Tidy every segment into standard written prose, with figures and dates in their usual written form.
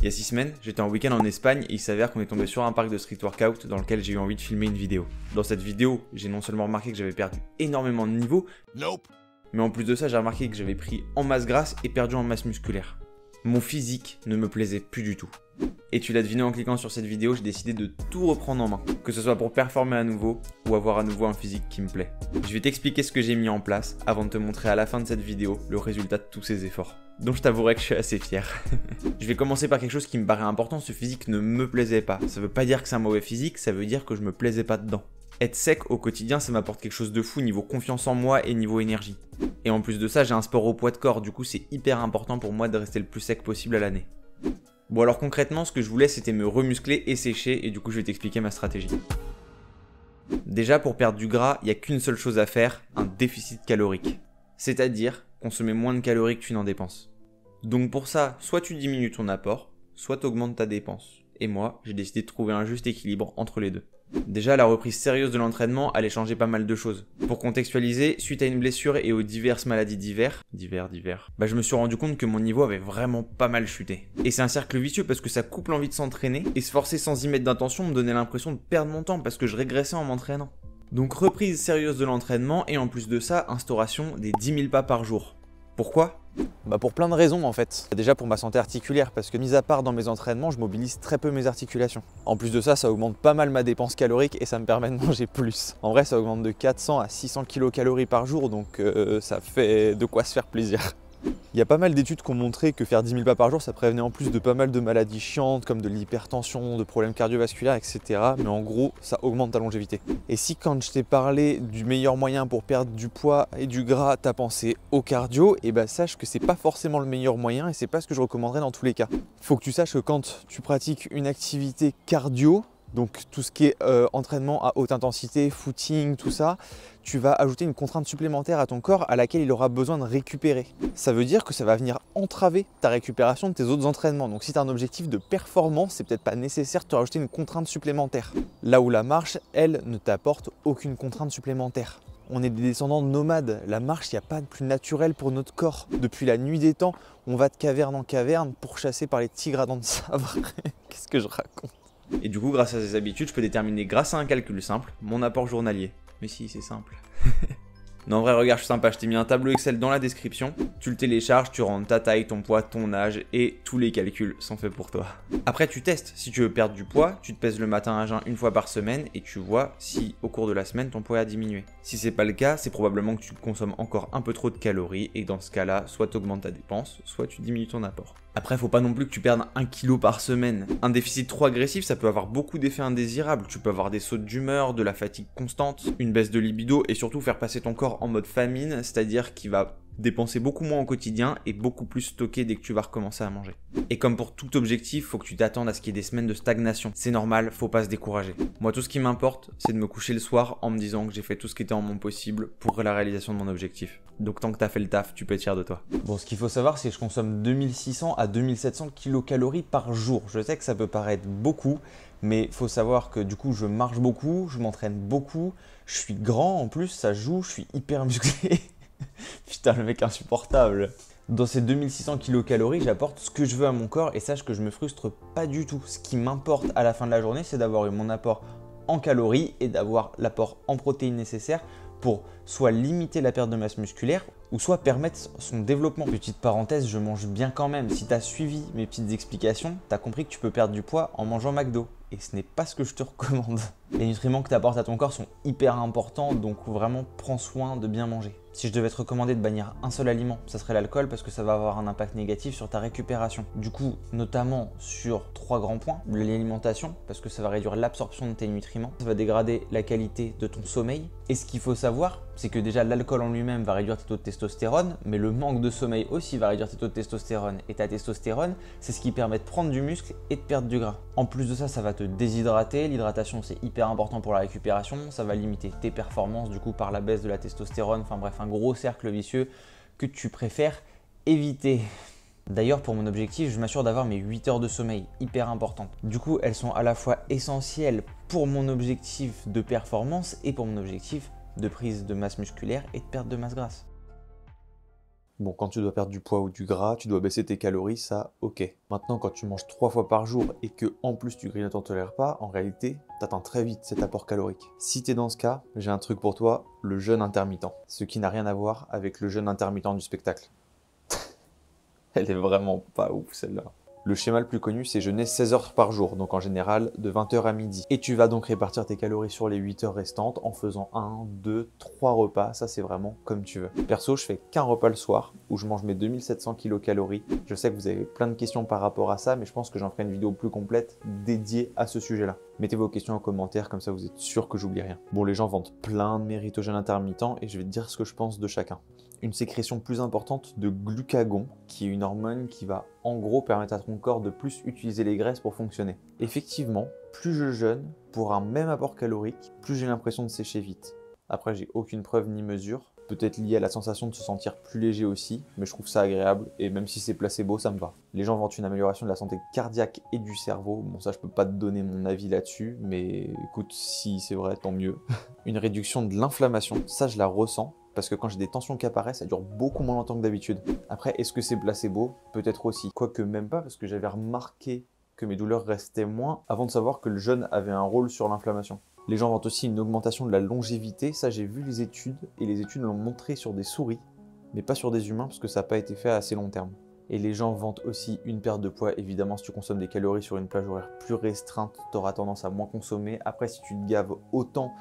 Il y a 6 semaines, j'étais en week-end en Espagne et il s'avère qu'on est tombé sur un parc de street workout dans lequel j'ai eu envie de filmer une vidéo. Dans cette vidéo, j'ai non seulement remarqué que j'avais perdu énormément de niveau, mais en plus de ça, j'ai remarqué que j'avais pris en masse grasse et perdu en masse musculaire. Mon physique ne me plaisait plus du tout. Et tu l'as deviné en cliquant sur cette vidéo, j'ai décidé de tout reprendre en main, que ce soit pour performer à nouveau ou avoir à nouveau un physique qui me plaît. Je vais t'expliquer ce que j'ai mis en place avant de te montrer à la fin de cette vidéo le résultat de tous ces efforts. Donc je t'avouerai que je suis assez fier. Je vais commencer par quelque chose qui me paraît important, ce physique ne me plaisait pas. Ça veut pas dire que c'est un mauvais physique, ça veut dire que je me plaisais pas dedans. Être sec au quotidien, ça m'apporte quelque chose de fou niveau confiance en moi et niveau énergie. Et en plus de ça, j'ai un sport au poids de corps, du coup c'est hyper important pour moi de rester le plus sec possible à l'année. Bon alors concrètement, ce que je voulais c'était me remuscler et sécher et du coup je vais t'expliquer ma stratégie. Déjà pour perdre du gras, il n'y a qu'une seule chose à faire, un déficit calorique. C'est-à-dire consommer moins de calories que tu n'en dépenses. Donc pour ça, soit tu diminues ton apport, soit tu augmentes ta dépense. Et moi, j'ai décidé de trouver un juste équilibre entre les deux. Déjà, la reprise sérieuse de l'entraînement allait changer pas mal de choses. Pour contextualiser, suite à une blessure et aux diverses maladies d'hiver, je me suis rendu compte que mon niveau avait vraiment pas mal chuté. Et c'est un cercle vicieux parce que ça coupe l'envie de s'entraîner et se forcer sans y mettre d'intention me donnait l'impression de perdre mon temps parce que je régressais en m'entraînant. Donc reprise sérieuse de l'entraînement et en plus de ça, instauration des 10 000 pas par jour. Pourquoi ? Pour plein de raisons en fait. Déjà pour ma santé articulaire, parce que mis à part dans mes entraînements, je mobilise très peu mes articulations. En plus de ça, ça augmente pas mal ma dépense calorique et ça me permet de manger plus. En vrai, ça augmente de 400 à 600 kcal par jour, donc ça fait de quoi se faire plaisir. Il y a pas mal d'études qui ont montré que faire 10 000 pas par jour, ça prévenait en plus de pas mal de maladies chiantes comme de l'hypertension, de problèmes cardiovasculaires, etc. Mais en gros, ça augmente ta longévité. Et si quand je t'ai parlé du meilleur moyen pour perdre du poids et du gras, t'as pensé au cardio, et sache que c'est pas forcément le meilleur moyen et c'est pas ce que je recommanderais dans tous les cas. Faut que tu saches que quand tu pratiques une activité cardio, donc tout ce qui est entraînement à haute intensité, footing, tout ça, tu vas ajouter une contrainte supplémentaire à ton corps à laquelle il aura besoin de récupérer. Ça veut dire que ça va venir entraver ta récupération de tes autres entraînements. Donc si tu as un objectif de performance, c'est peut-être pas nécessaire de te rajouter une contrainte supplémentaire. Là où la marche, elle, ne t'apporte aucune contrainte supplémentaire. On est des descendants nomades. La marche, il n'y a pas de plus naturel pour notre corps. Depuis la nuit des temps, on va de caverne en caverne pour chasser par les tigres à dents de sabre. Qu'est-ce que je raconte ? Et du coup, grâce à ces habitudes, je peux déterminer grâce à un calcul simple, mon apport journalier. Mais si, c'est simple. Non, en vrai, regarde, je suis sympa, je t'ai mis un tableau Excel dans la description. Tu le télécharges, tu rentres ta taille, ton poids, ton âge et tous les calculs sont faits pour toi. Après, tu testes. Si tu veux perdre du poids, tu te pèses le matin à jeun une fois par semaine et tu vois si au cours de la semaine ton poids a diminué. Si c'est pas le cas, c'est probablement que tu consommes encore un peu trop de calories et dans ce cas-là, soit tu augmentes ta dépense, soit tu diminues ton apport. Après, faut pas non plus que tu perdes 1 kg par semaine. Un déficit trop agressif, ça peut avoir beaucoup d'effets indésirables. Tu peux avoir des sautes d'humeur, de la fatigue constante, une baisse de libido et surtout faire passer ton corps en mode famine, c'est-à-dire qu'il va dépenser beaucoup moins au quotidien et beaucoup plus stocker dès que tu vas recommencer à manger. Et comme pour tout objectif, faut que tu t'attendes à ce qu'il y ait des semaines de stagnation. C'est normal, faut pas se décourager. Moi, tout ce qui m'importe, c'est de me coucher le soir en me disant que j'ai fait tout ce qui était en mon possible pour la réalisation de mon objectif. Donc tant que t'as fait le taf, tu peux être fier de toi. Bon, ce qu'il faut savoir, c'est que je consomme 2600 à 2700 kcal par jour. Je sais que ça peut paraître beaucoup, mais il faut savoir que du coup, je marche beaucoup, je m'entraîne beaucoup, je suis grand en plus, ça joue, je suis hyper musclé. Putain, le mec insupportable. Dans ces 2600 kcal, j'apporte ce que je veux à mon corps et sache que je me frustre pas du tout. Ce qui m'importe à la fin de la journée, c'est d'avoir eu mon apport en calories et d'avoir l'apport en protéines nécessaire pour soit limiter la perte de masse musculaire ou soit permettre son développement. Petite parenthèse, je mange bien quand même. Si tu as suivi mes petites explications, tu as compris que tu peux perdre du poids en mangeant McDo. Et ce n'est pas ce que je te recommande. Les nutriments que tu apportes à ton corps sont hyper importants, donc vraiment prends soin de bien manger. Si je devais te recommander de bannir un seul aliment, ça serait l'alcool parce que ça va avoir un impact négatif sur ta récupération. Du coup, notamment sur 3 grands points. L'alimentation, parce que ça va réduire l'absorption de tes nutriments. Ça va dégrader la qualité de ton sommeil. Et ce qu'il faut savoir, c'est que déjà l'alcool en lui-même va réduire tes taux de testostérone, mais le manque de sommeil aussi va réduire tes taux de testostérone. Et ta testostérone, c'est ce qui permet de prendre du muscle et de perdre du gras. En plus de ça, ça va te déshydrater. L'hydratation, c'est hyper important pour la récupération. Ça va limiter tes performances du coup par la baisse de la testostérone. Enfin bref, un gros cercle vicieux que tu préfères éviter. D'ailleurs, pour mon objectif, je m'assure d'avoir mes 8 heures de sommeil, hyper importantes. Du coup, elles sont à la fois essentielles pour mon objectif de performance et pour mon objectif de prise de masse musculaire et de perte de masse grasse. Bon, quand tu dois perdre du poids ou du gras, tu dois baisser tes calories, ça, ok. Maintenant, quand tu manges 3 fois par jour et que en plus tu grignotes ton repas, en réalité, t'atteins très vite cet apport calorique. Si t'es dans ce cas, j'ai un truc pour toi, le jeûne intermittent. Ce qui n'a rien à voir avec le jeûne intermittent du spectacle. Elle est vraiment pas ouf celle-là. Le schéma le plus connu, c'est jeûner 16 heures par jour, donc en général de 20h à midi. Et tu vas donc répartir tes calories sur les 8 heures restantes en faisant 1, 2, 3 repas, ça c'est vraiment comme tu veux. Perso, je fais qu'un repas le soir, où je mange mes 2700 kilocalories. Je sais que vous avez plein de questions par rapport à ça, mais je pense que j'en ferai une vidéo plus complète dédiée à ce sujet-là. Mettez vos questions en commentaire, comme ça vous êtes sûr que j'oublie rien. Bon, les gens vantent plein de mérites au jeûne intermittent, et je vais te dire ce que je pense de chacun. Une sécrétion plus importante de glucagon, qui est une hormone qui va en gros permettre à ton corps de plus utiliser les graisses pour fonctionner. Effectivement, plus je jeûne, pour un même apport calorique, plus j'ai l'impression de sécher vite. Après, j'ai aucune preuve ni mesure, peut-être lié à la sensation de se sentir plus léger aussi, mais je trouve ça agréable, et même si c'est placebo, ça me va. Les gens vantent une amélioration de la santé cardiaque et du cerveau, bon ça je peux pas te donner mon avis là-dessus, mais écoute, si c'est vrai, tant mieux. Une réduction de l'inflammation, ça je la ressens, parce que quand j'ai des tensions qui apparaissent, ça dure beaucoup moins longtemps que d'habitude. Après, est-ce que c'est placebo? Peut-être aussi. Quoique même pas, parce que j'avais remarqué que mes douleurs restaient moins avant de savoir que le jeûne avait un rôle sur l'inflammation. Les gens vantent aussi une augmentation de la longévité, ça j'ai vu les études, et les études l'ont montré sur des souris, mais pas sur des humains, parce que ça n'a pas été fait à assez long terme. Et les gens vantent aussi une perte de poids. Évidemment, si tu consommes des calories sur une plage horaire plus restreinte, tu auras tendance à moins consommer. Après, si tu te gaves autant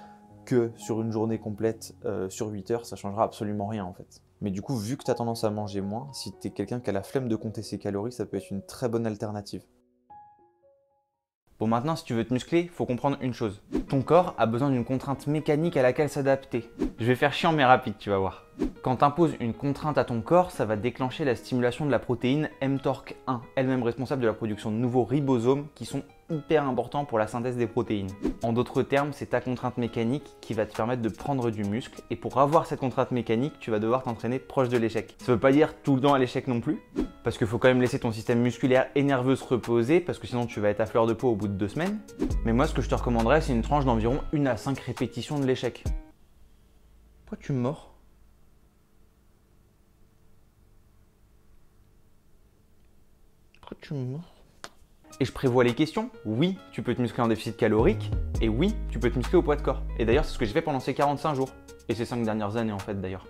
que sur une journée complète sur 8 heures, ça changera absolument rien en fait. Mais du coup, vu que tu as tendance à manger moins, si tu es quelqu'un qui a la flemme de compter ses calories, ça peut être une très bonne alternative. Bon, maintenant, si tu veux te muscler, faut comprendre une chose. Ton corps a besoin d'une contrainte mécanique à laquelle s'adapter. Je vais faire chiant mais rapide, tu vas voir. Quand tu imposes une contrainte à ton corps, ça va déclencher la stimulation de la protéine mTORC1, elle-même responsable de la production de nouveaux ribosomes qui sont hyper importants pour la synthèse des protéines. En d'autres termes, c'est ta contrainte mécanique qui va te permettre de prendre du muscle, et pour avoir cette contrainte mécanique, tu vas devoir t'entraîner proche de l'échec. Ça veut pas dire tout le temps à l'échec non plus, parce qu'il faut quand même laisser ton système musculaire et nerveux se reposer, parce que sinon tu vas être à fleur de peau au bout de 2 semaines. Mais moi, ce que je te recommanderais, c'est une tranche d'environ 1 à 5 répétitions de l'échec. Pourquoi tu me mords ? Pourquoi tu me mords ? Et je prévois les questions. Oui, tu peux te muscler en déficit calorique. Et oui, tu peux te muscler au poids de corps. Et d'ailleurs, c'est ce que j'ai fait pendant ces 45 jours. Et ces 5 dernières années en fait d'ailleurs.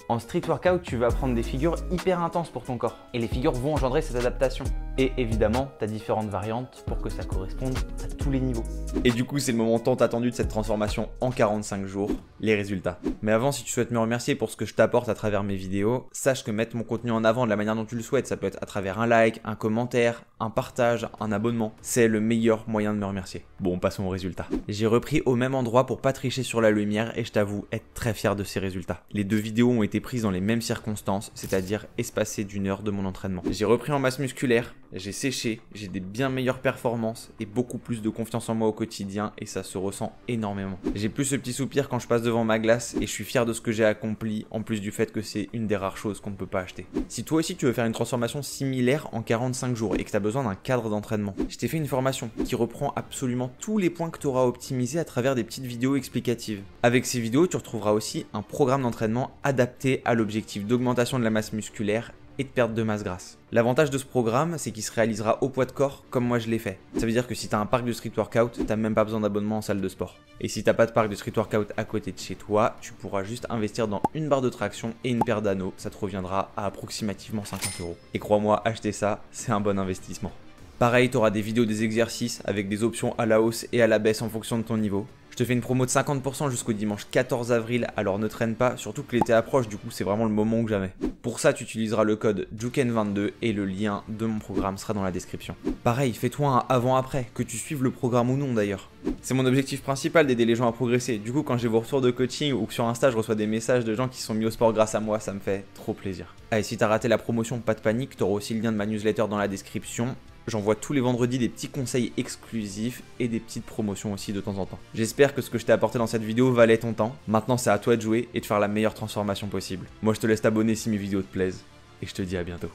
En street workout, tu vas apprendre des figures hyper intenses pour ton corps. Et les figures vont engendrer cette adaptation. Et évidemment, tu as différentes variantes pour que ça corresponde à tous les niveaux. Et du coup, c'est le moment tant attendu de cette transformation en 45 jours, les résultats. Mais avant, si tu souhaites me remercier pour ce que je t'apporte à travers mes vidéos, sache que mettre mon contenu en avant de la manière dont tu le souhaites, ça peut être à travers un like, un commentaire, un partage, un abonnement. C'est le meilleur moyen de me remercier. Bon, passons aux résultats. J'ai repris au même endroit pour pas tricher sur la lumière et je t'avoue être très fier de ces résultats. Les 2 vidéos ont été prises dans les mêmes circonstances, c'est-à-dire espacées d'1 heure de mon entraînement. J'ai repris en masse musculaire, j'ai séché, j'ai des bien meilleures performances et beaucoup plus de confiance en moi au quotidien et ça se ressent énormément. J'ai plus ce petit soupir quand je passe devant ma glace et je suis fier de ce que j'ai accompli en plus du fait que c'est une des rares choses qu'on ne peut pas acheter. Si toi aussi tu veux faire une transformation similaire en 45 jours et que tu as besoin d'un cadre d'entraînement, je t'ai fait une formation qui reprend absolument tous les points que tu auras optimisés à travers des petites vidéos explicatives. Avec ces vidéos, tu retrouveras aussi un programme d'entraînement adapté à l'objectif d'augmentation de la masse musculaire et de perte de masse grasse. L'avantage de ce programme, c'est qu'il se réalisera au poids de corps comme moi je l'ai fait. Ça veut dire que si tu as un parc de street workout, t'as même pas besoin d'abonnement en salle de sport. Et si t'as pas de parc de street workout à côté de chez toi, tu pourras juste investir dans une barre de traction et une paire d'anneaux, ça te reviendra à approximativement 50 €. Et crois-moi, acheter ça, c'est un bon investissement. Pareil, tu auras des vidéos des exercices avec des options à la hausse et à la baisse en fonction de ton niveau. Je te fais une promo de 50% jusqu'au dimanche 14 avril, alors ne traîne pas, surtout que l'été approche, du coup c'est vraiment le moment ou jamais. Pour ça, tu utiliseras le code JUKEN22 et le lien de mon programme sera dans la description. Pareil, fais-toi un avant-après, que tu suives le programme ou non d'ailleurs. C'est mon objectif principal d'aider les gens à progresser, du coup quand j'ai vos retours de coaching ou que sur Insta je reçois des messages de gens qui sont mis au sport grâce à moi, ça me fait trop plaisir. Allez, si t'as raté la promotion, pas de panique, t'auras aussi le lien de ma newsletter dans la description. J'envoie tous les vendredis des petits conseils exclusifs et des petites promotions aussi de temps en temps. J'espère que ce que je t'ai apporté dans cette vidéo valait ton temps. Maintenant, c'est à toi de jouer et de faire la meilleure transformation possible. Moi, je te laisse t'abonner si mes vidéos te plaisent et je te dis à bientôt.